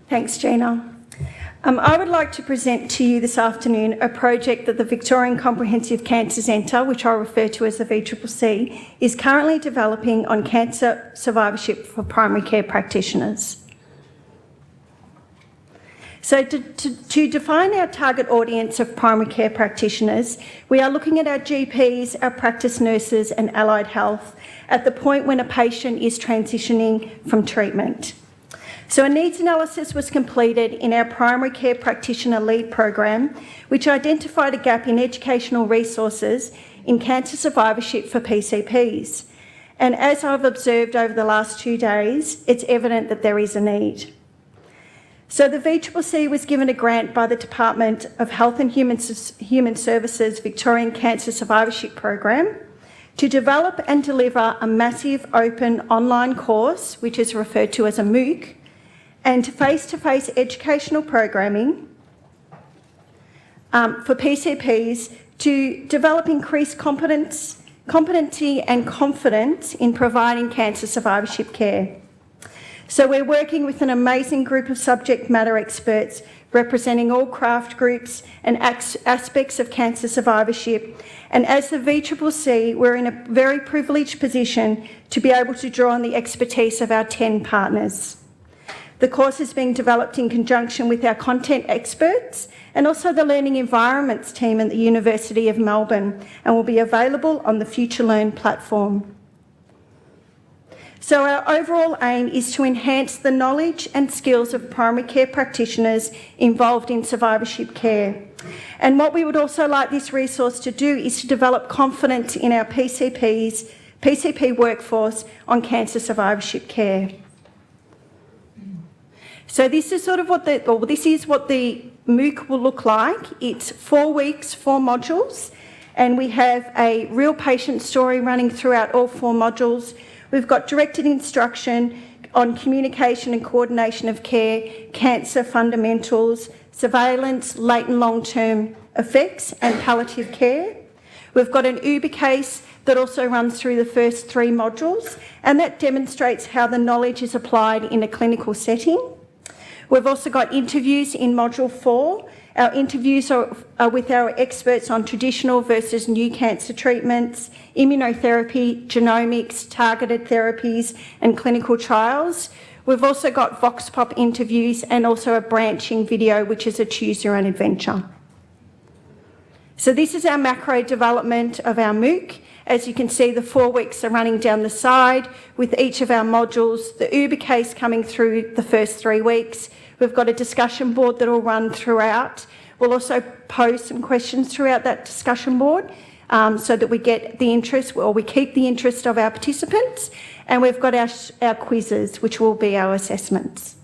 Thanks, Gina. I would like to present to you this afternoon a project that the Victorian Comprehensive Cancer Centre, which I refer to as the VCCC, is currently developing on cancer survivorship for primary care practitioners. So to define our target audience of primary care practitioners, we are looking at our GPs, our practice nurses and allied health at the point when a patient is transitioning from treatment. So a needs analysis was completed in our primary care practitioner lead program, which identified a gap in educational resources in cancer survivorship for PCPs. And as I've observed over the last 2 days, it's evident that there is a need. So the VCCC was given a grant by the Department of Health and Human Services Victorian Cancer Survivorship Program to develop and deliver a massive open online course, which is referred to as a MOOC, and face-to-face educational programming for PCPs to develop increased competency and confidence in providing cancer survivorship care. So we're working with an amazing group of subject matter experts representing all craft groups and aspects of cancer survivorship. And as the VCCC, we're in a very privileged position to be able to draw on the expertise of our 10 partners. The course is being developed in conjunction with our content experts and also the Learning Environments team at the University of Melbourne, and will be available on the Future Learn platform. So our overall aim is to enhance the knowledge and skills of primary care practitioners involved in survivorship care. And what we would also like this resource to do is to develop confidence in our PCP workforce on cancer survivorship care. So this is sort of what the MOOC will look like. It's 4 weeks, 4 modules, and we have a real patient story running throughout all 4 modules. We've got directed instruction on communication and coordination of care, cancer fundamentals, surveillance, late and long-term effects, and palliative care. We've got an Uber case that also runs through the first 3 modules, and that demonstrates how the knowledge is applied in a clinical setting. We've also got interviews in Module 4. Our interviews are with our experts on traditional versus new cancer treatments, immunotherapy, genomics, targeted therapies and clinical trials. We've also got Vox Pop interviews and also a branching video, which is a choose your own adventure. So this is our macro development of our MOOC. As you can see, the 4 weeks are running down the side with each of our modules, the Uber case coming through the first 3 weeks. We've got a discussion board that will run throughout. We'll also pose some questions throughout that discussion board so that we get the interest, or we keep the interest of our participants. And we've got our quizzes, which will be our assessments.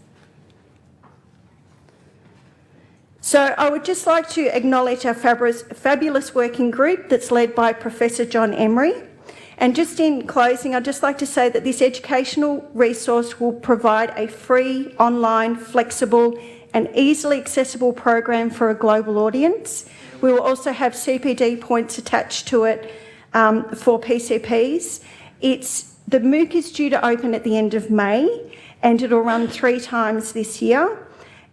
So I would just like to acknowledge our fabulous working group that's led by Professor John Emery. And just in closing, I'd just like to say that this educational resource will provide a free, online, flexible and easily accessible program for a global audience. We will also have CPD points attached to it for PCPs. The MOOC is due to open at the end of May, and it'll run 3 times this year.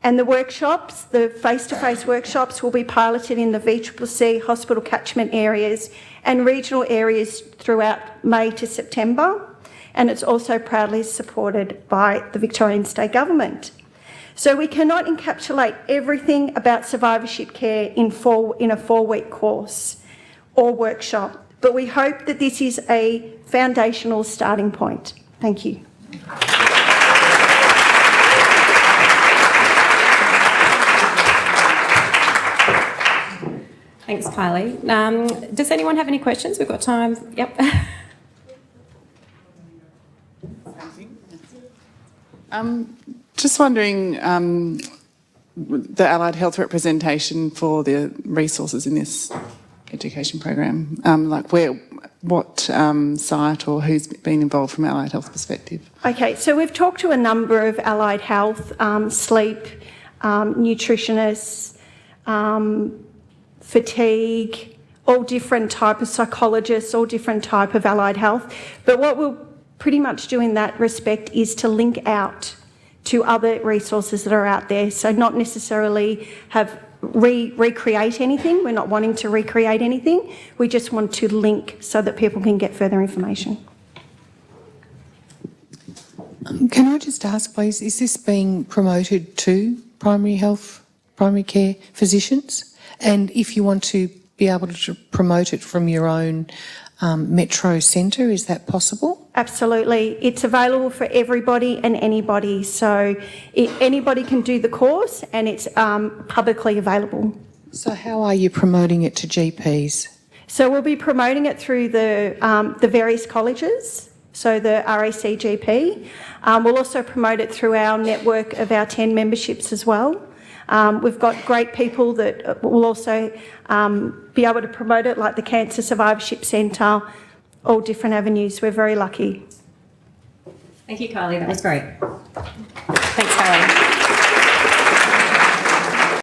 And the workshops, the face-to-face workshops, will be piloted in the VCCC hospital catchment areas and regional areas throughout May to September. And it's also proudly supported by the Victorian State Government. So we cannot encapsulate everything about survivorship care in a 4-week course or workshop, but we hope that this is a foundational starting point. Thank you. Thanks, Kyleigh. Does anyone have any questions? We've got time. Yep. Just wondering, the allied health representation for the resources in this education program, what site or who's been involved from allied health perspective? Okay, so we've talked to a number of allied health, sleep, nutritionists, fatigue, all different type of psychologists, all different type of allied health. But what we'll pretty much do in that respect is to link out to other resources that are out there. So not necessarily have recreate anything. We're not wanting to recreate anything. We just want to link so that people can get further information. Can I just ask, please, is this being promoted to primary care physicians? And if you want to be able to promote it from your own metro centre, is that possible? Absolutely. It's available for everybody and anybody. So anybody can do the course, and it's publicly available. So how are you promoting it to GPs? So we'll be promoting it through the various colleges, so the RACGP. We'll also promote it through our network of our 10 memberships as well. We've got great people that will also be able to promote it, like the Cancer Survivorship Centre, all different avenues. We're very lucky. Thank you, Kyleigh. That was great. Thanks, Kyleigh.